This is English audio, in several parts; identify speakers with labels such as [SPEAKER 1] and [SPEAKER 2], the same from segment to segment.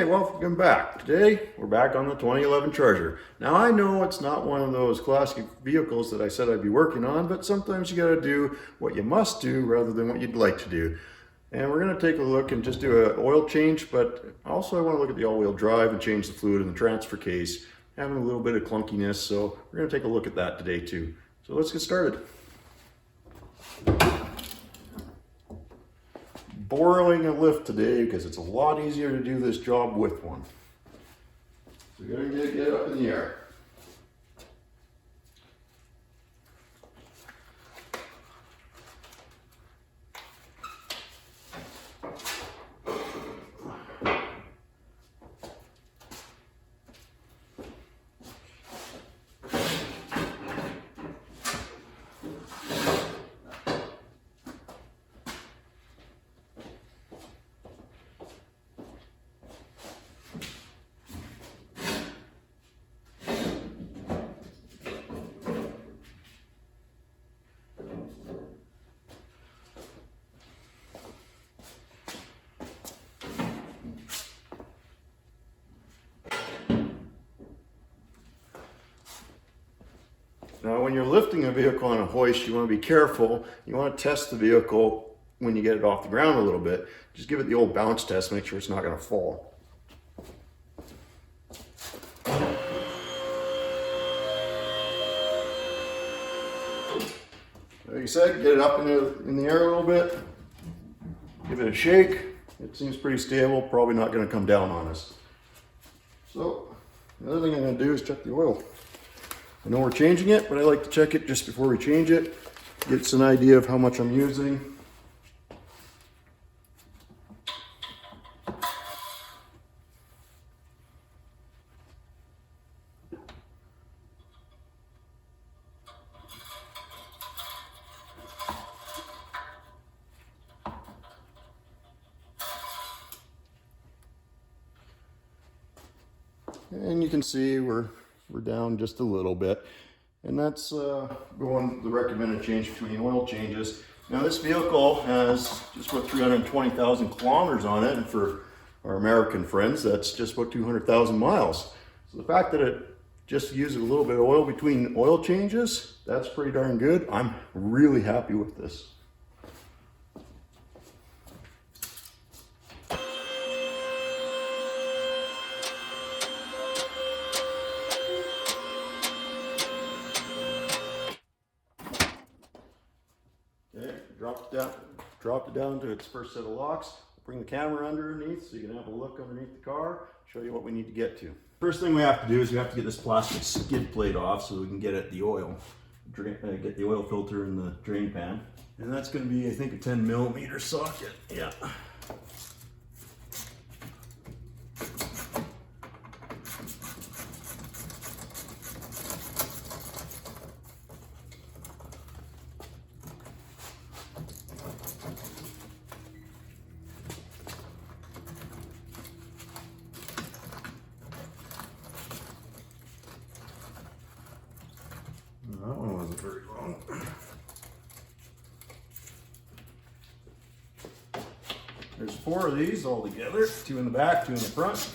[SPEAKER 1] welcome back. Today, we're back on the 2011 Charger. Now, I know it's not one of those classic vehicles that I said I'd be working on, but sometimes you gotta do what you must do rather than what you'd like to do. And we're gonna take a look and just do an oil change, but also I wanna look at the all-wheel drive and change the fluid in the transfer case, having a little bit of clunkiness, so we're gonna take a look at that today too. So let's get started. Borrowing a lift today because it's a lot easier to do this job with one. So we're going to get up in the air. Now, when you're lifting a vehicle on a hoist, you want to be careful. You want to test the vehicle when you get it off the ground a little bit. Just give it the old bounce test, make sure it's not going to fall. Like I said, get it up in the air a little bit. Give it a shake. It seems pretty stable, probably not going to come down on us. So, the other thing I'm going to do is check the oil. I know we're changing it, but I like to check it just before we change it. Gets an idea of how much I'm using. And you can see we're down just a little bit, and that's going the recommended change between oil changes. Now, this vehicle has just about 320,000 kilometers on it, and for our American friends, that's just about 200,000 miles. So the fact that it just uses a little bit of oil between oil changes, that's pretty darn good. I'm really happy with this. Okay, dropped it down to its first set of locks. Bring the camera underneath so you can have a look underneath the car, show you what we need to get to. First thing we have to do is we have to get this plastic skid plate off so we can get at the oil. Get the oil filter in the drain pan. And that's going to be, I think, a 10 millimeter socket. Yeah. That one wasn't very long. There's 4 of these all together, 2 in the back, 2 in the front.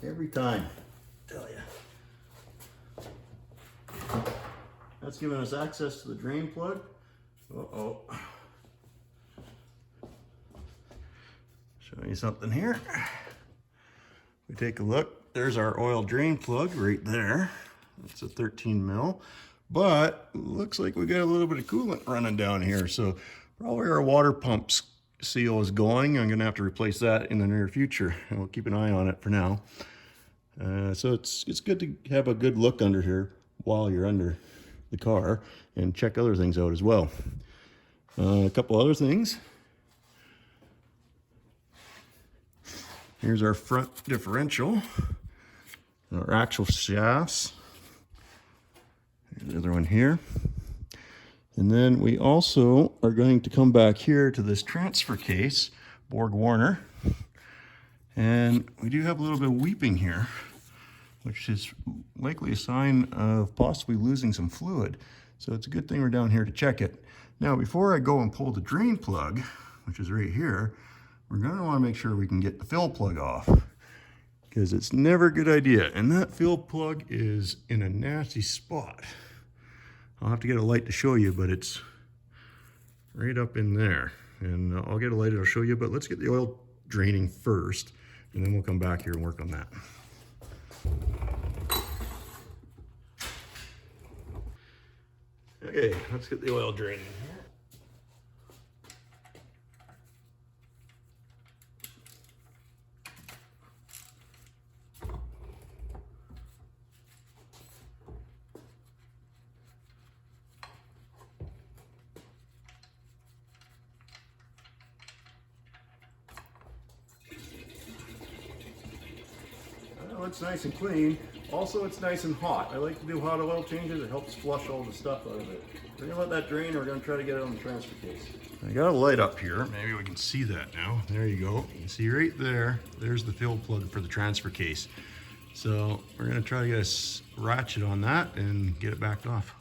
[SPEAKER 1] Every time, I tell you. That's giving us access to the drain plug. Uh-oh. Show you something here. We take a look. There's our oil drain plug right there. It's a 13 mil, but looks like we got a little bit of coolant running down here. So probably our water pump seal is going. I'm gonna have to replace that in the near future, and we'll keep an eye on it for now. So it's good to have a good look under here while you're under the car and check other things out as well. A couple other things. Here's our front differential, our actual shafts. There's the other one here. And then we also are going to come back here to this transfer case, Borg Warner. And we do have a little bit of weeping here, which is likely a sign of possibly losing some fluid. So it's a good thing we're down here to check it. Now, before I go and pull the drain plug, which is right here, we're gonna wanna make sure we can get the fill plug off, because it's never a good idea. And that fill plug is in a nasty spot. I'll have to get a light to show you, but it's right up in there. And I'll get a light and I'll show you, but let's get the oil draining first, and then we'll come back here and work on that. Okay, let's get the oil draining here. Well, it's nice and clean. Also, it's nice and hot. I like to do hot oil changes. It helps flush all the stuff out of it. We're gonna let that drain, and we're gonna try to get it on the transfer case. I got a light up here. Maybe we can see that now. There you go. You see right there, there's the fill plug for the transfer case. So we're gonna try to get a ratchet on that and get it backed off.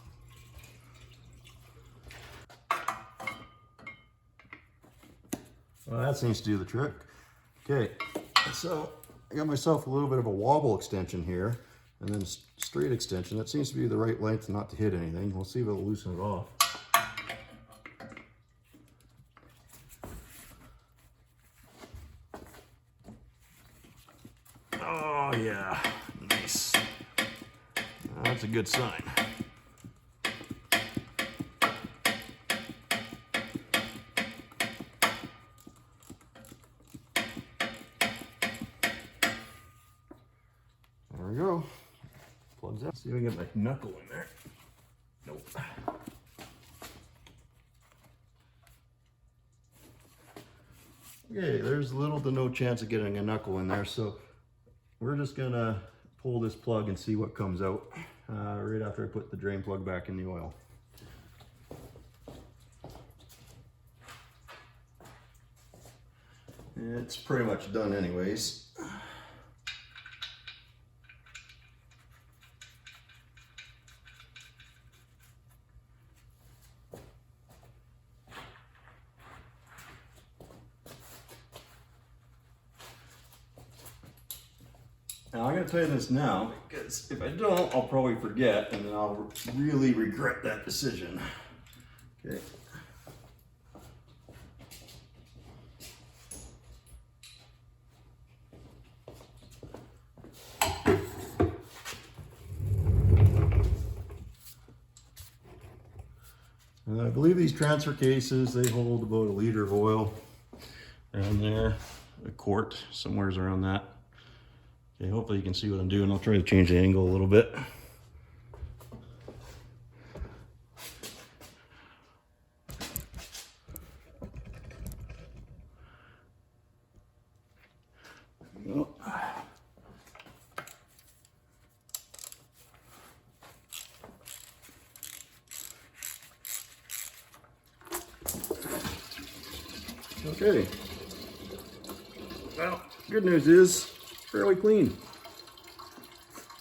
[SPEAKER 1] Well, that seems to do the trick. Okay, so I got myself a little bit of a wobble extension here, and then straight extension. That seems to be the right length not to hit anything. We'll see if it'll loosen it off. Oh yeah, nice. That's a good sign. There we go. Plugs out. See if I can get my knuckle in there. Nope. Okay, there's little to no chance of getting a knuckle in there, so we're just gonna pull this plug and see what comes out right after I put the drain plug back in the oil. It's pretty much done anyways. Now I'm going to tighten this now, because if I don't, I'll probably forget, and then I'll really regret that decision. Okay. And I believe these transfer cases, they hold about a liter of oil around there, a quart, somewhere's around that. Okay, hopefully you can see what I'm doing. I'll try to change the angle a little bit. Okay. Well, good news is fairly clean.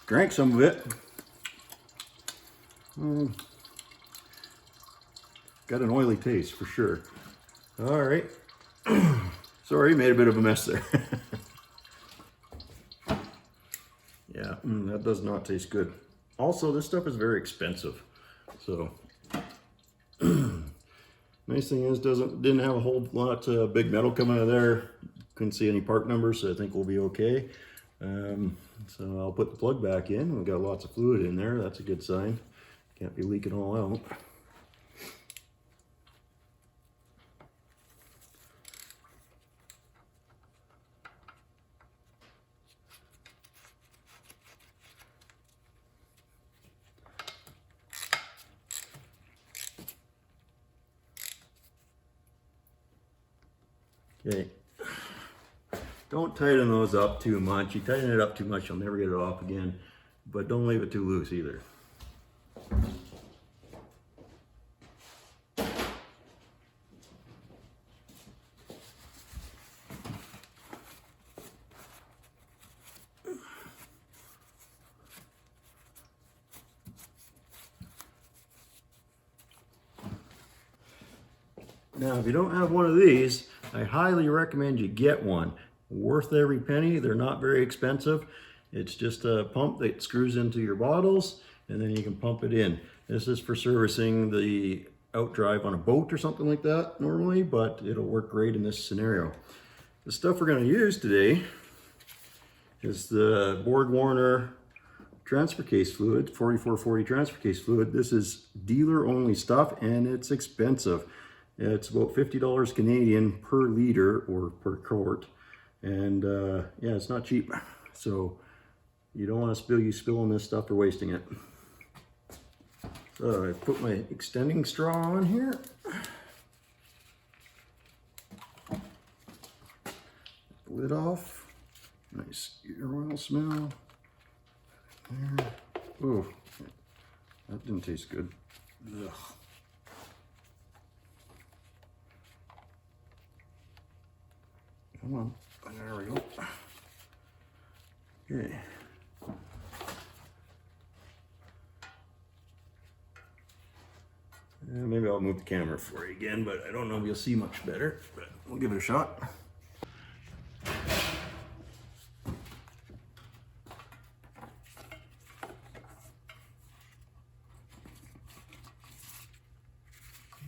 [SPEAKER 1] Drank some of it. Got an oily taste for sure. All right. Sorry, made a bit of a mess there. Yeah, that does not taste good. Also, this stuff is very expensive. So, nice thing is, didn't have a whole lot of big metal coming out of there. Couldn't see any part numbers, so I think we'll be okay. So I'll put the plug back in. We've got lots of fluid in there. That's a good sign. Can't be leaking all out. Okay. Don't tighten those up too much. You tighten it up too much, you'll never get it off again. But don't leave it too loose either. Now, if you don't have one of these, I highly recommend you get one. Worth every penny. They're not very expensive. It's just a pump that screws into your bottles, and then you can pump it in. This is for servicing the outdrive on a boat or something like that normally, but it'll work great in this scenario. The stuff we're going to use today is the BorgWarner transfer case fluid, 4440 transfer case fluid. This is dealer only stuff, and it's expensive. It's about $50 Canadian per liter or per quart, and yeah, it's not cheap. So you don't want to you spilling this stuff or wasting it. So I put my extending straw on here. Lid off. Nice gear oil smell. There. Ooh, that didn't taste good. Ugh. Come on. There we go. Okay. Maybe I'll move the camera for you again, but I don't know if you'll see much better, but we'll give it a shot.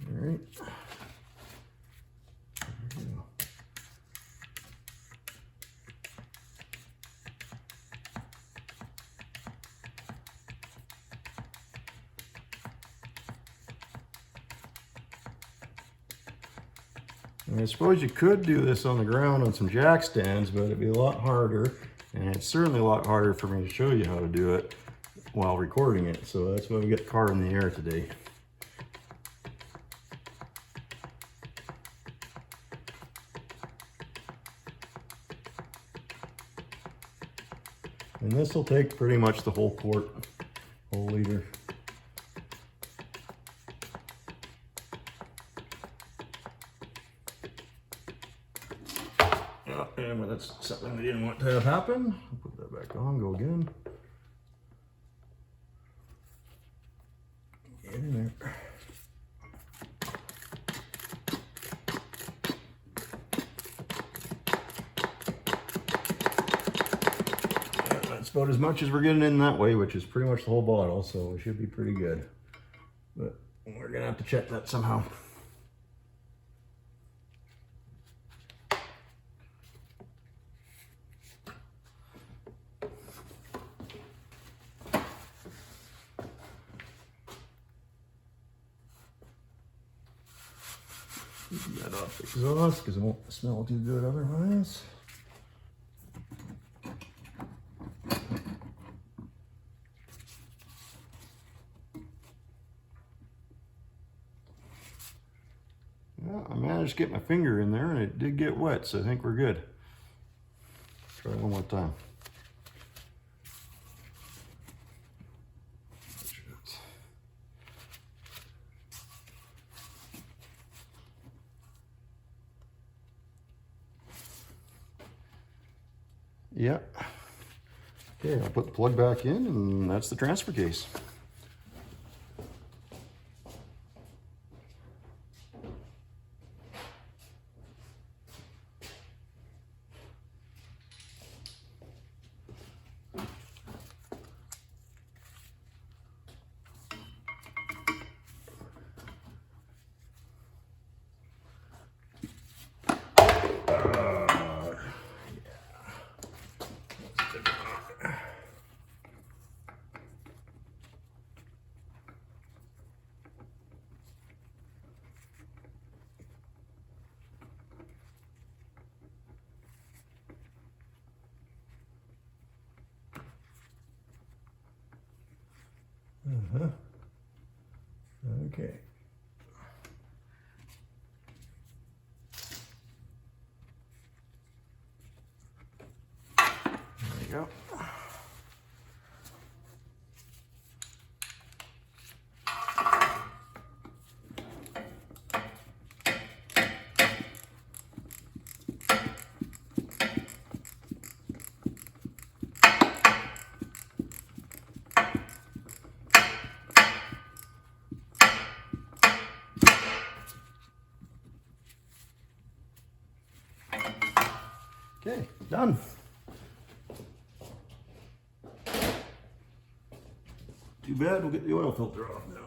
[SPEAKER 1] All right. There we go. I suppose you could do this on the ground on some jack stands, but it'd be a lot harder, and it's certainly a lot harder for me to show you how to do it while recording it. So that's why we got the car in the air today. And this will take pretty much the whole quart, whole liter. And that's something we didn't want to have happen. Put that back on, go again. Get in there. That's about as much as we're getting in that way, which is pretty much the whole bottle, so it should be pretty good. But we're gonna have to check that somehow. That off the exhaust because it won't smell too good otherwise. Well, I managed to get my finger in there and it did get wet, so I think we're good. Try one more time. Yep. Okay, I'll put the plug back in, and that's the transfer case. Okay. There we go. Okay, done. Too bad, we'll get the oil filter off now.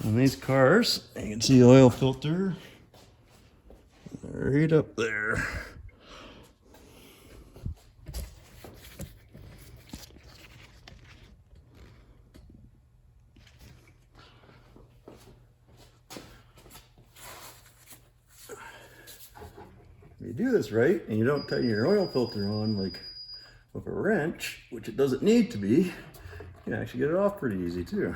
[SPEAKER 1] On these cars, you can see the oil filter right up there. If you do this right and you don't tighten your oil filter on like with a wrench, which it doesn't need to be, you can actually get it off pretty easy too.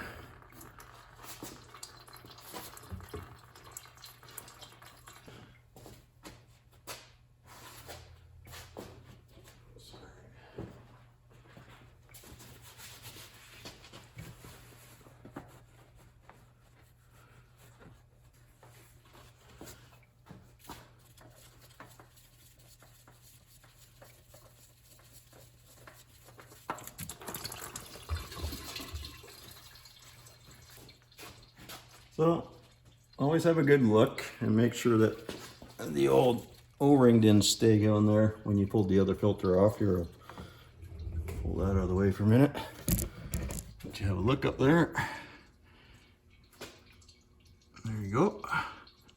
[SPEAKER 1] So always have a good look and make sure that the old O-ring didn't stay on there when you pulled the other filter off. Here, I'll pull that out of the way for a minute. Let you have a look up there. There you go.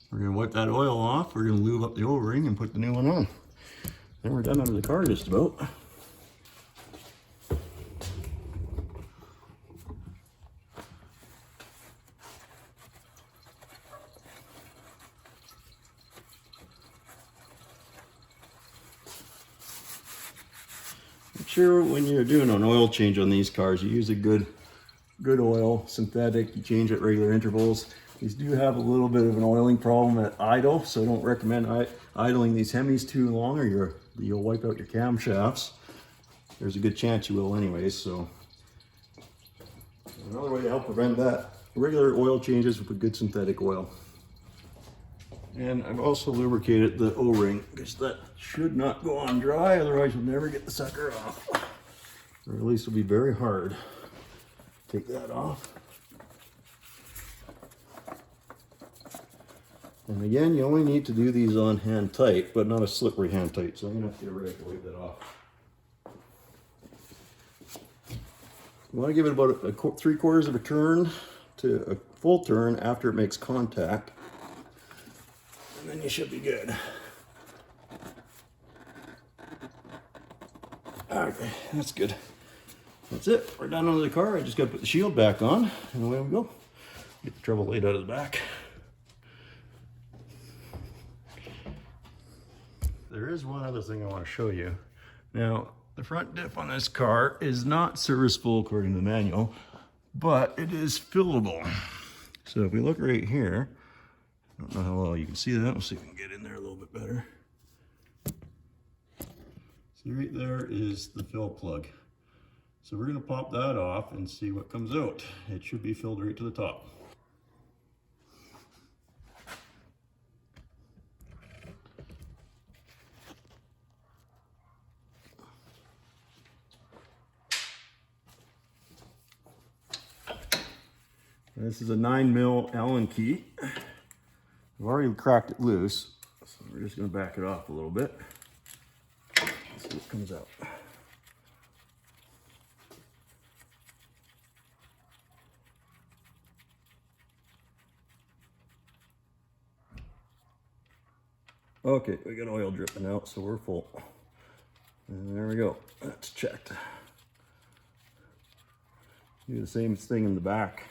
[SPEAKER 1] We're going to wipe that oil off. We're going to lube up the O-ring and put the new one on. Then we're done under the car just about. Make sure when you're doing an oil change on these cars, you use a good oil, synthetic. You change at regular intervals. These do have a little bit of an oiling problem at idle, so I don't recommend idling these Hemis too long, or you'll wipe out your camshafts. There's a good chance you will anyways. So another way to help prevent that, regular oil changes with a good synthetic oil. And I've also lubricated the O-ring because that should not go on dry, otherwise you'll never get the sucker off. Or at least it'll be very hard. Take that off. And again, you only need to do these on hand tight, but not a slippery hand tight, so I'm gonna have to get ready to wipe that off. You want to give it about a 3/4 of a turn to a full turn after it makes contact. And then you should be good. Okay, that's good. That's it. We're done under the car. I just got to put the shield back on, and away we go. Get the trouble laid out of the back. There is one other thing I want to show you. Now, the front diff on this car is not serviceable according to the manual, but it is fillable. So if we look right here, I don't know how well you can see that. We'll see if we can get in there a little bit better. See, right there is the fill plug. So we're going to pop that off and see what comes out. It should be filled right to the top. This is a 9mm Allen key. I've already cracked it loose, so we're just going to back it off a little bit. See what comes out. Okay, we got oil dripping out, so we're full. And there we go. That's checked. Do the same thing in the back.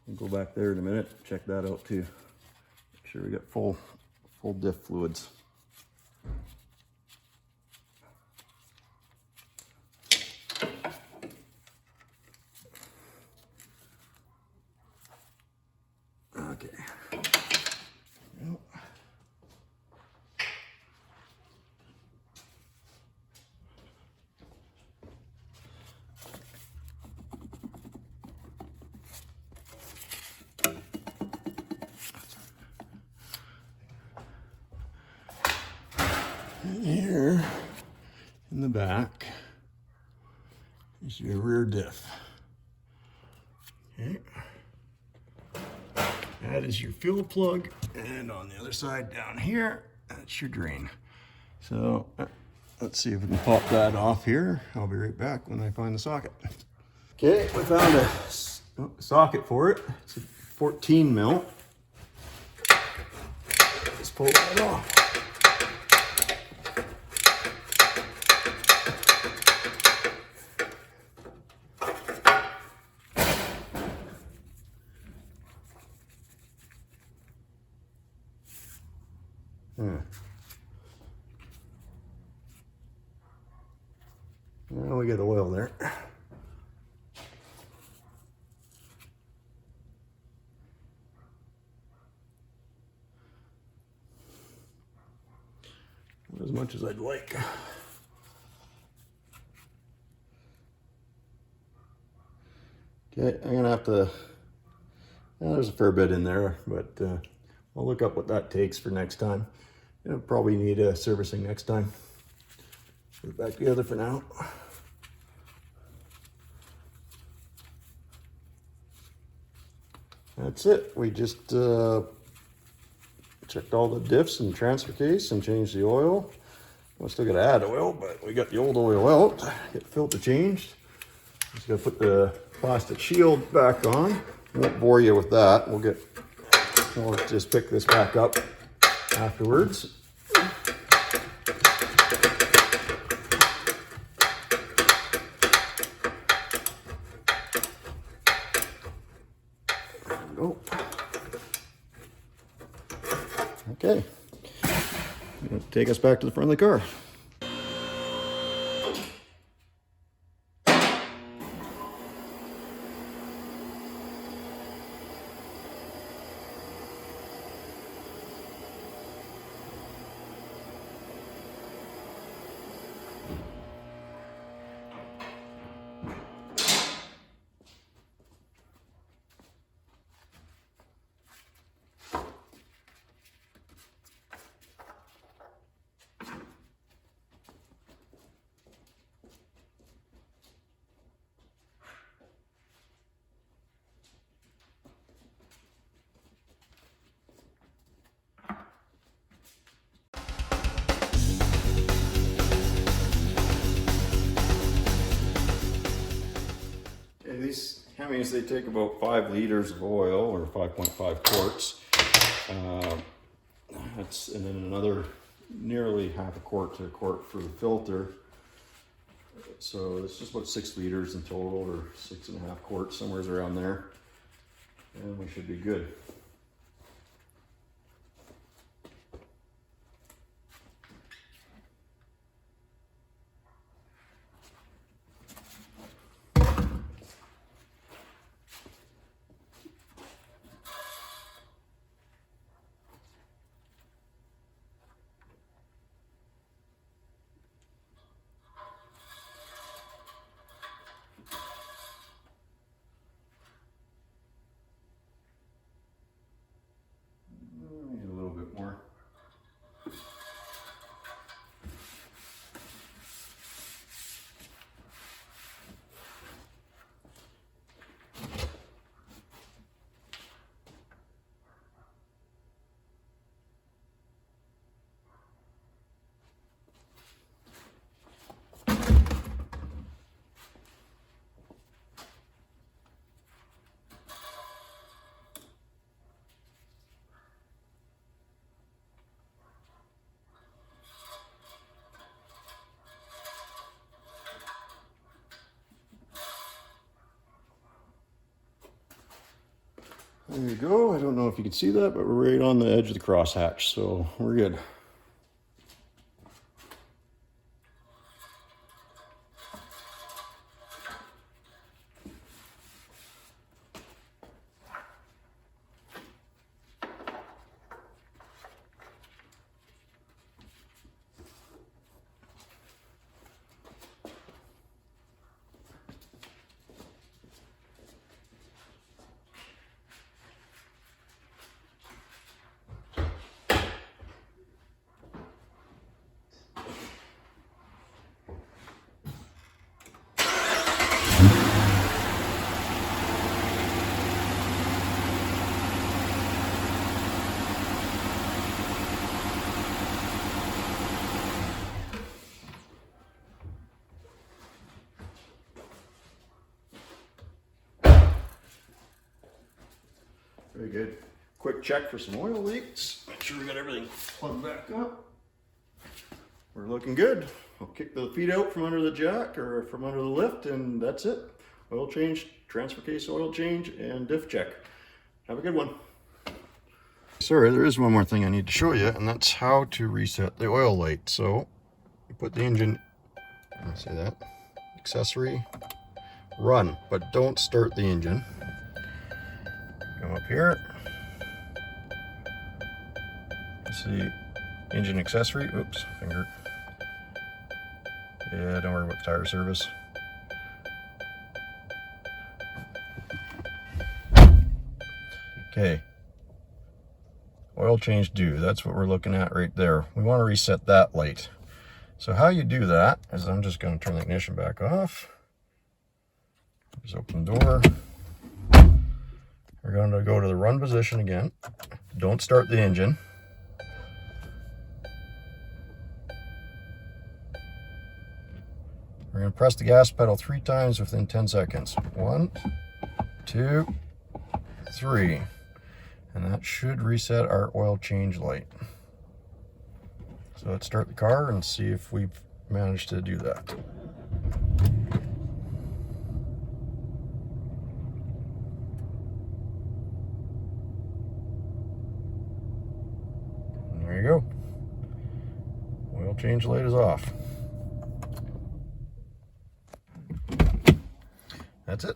[SPEAKER 1] We'll go back there in a minute, check that out too. Make sure we got full diff fluids. Okay. Here in the back is your rear diff. Okay. That is your fuel plug, and on the other side down here, that's your drain. So let's see if we can pop that off here. I'll be right back when I find the socket. Okay, we found a socket for it. It's a 14 mil. Let's pull that off. Well, we got oil there. Not as much as I'd like. Okay, I'm gonna have to, there's a fair bit in there, but I'll look up what that takes for next time. It'll probably need servicing next time. Put it back together for now. That's it. We just checked all the diffs and transfer case and changed the oil. We still got to add oil, but we got the old oil out. Get the filter changed. Just got to put the plastic shield back on. I won't bore you with that. We'll just pick this back up afterwards. Go. Okay, take us back to the front of the car. These Hemis, they take about 5 liters of oil, or 5.5 quarts. And then another nearly half a quart to a quart for the filter. So it's just about 6 liters in total, or 6.5 quarts, somewhere around there. And we should be good. Need a little bit more. There you go. I don't know if you can see that, but we're right on the edge of the crosshatch, so we're good. Very good. Quick check for some oil leaks. Make sure we got everything plugged back up. We're looking good. I'll kick the feet out from under the jack or from under the lift, and that's it. Oil change, transfer case oil change, and diff check. Have a good one. Sorry, there is one more thing I need to show you, and that's how to reset the oil light. So you put the engine, I'll say that, accessory, run, but don't start the engine. Come up here. See, engine accessory, oops, finger. Yeah, don't worry about the tire service. Okay, oil change due, that's what we're looking at right there. We want to reset that light. So how you do that is I'm just going to turn the ignition back off. Just open the door. We're going to go to the run position again. Don't start the engine. We're going to press the gas pedal 3 times within 10 seconds. 1, 2, 3. And that should reset our oil change light. So let's start the car and see if we've managed to do that. And there you go. Oil change light is off. That's it.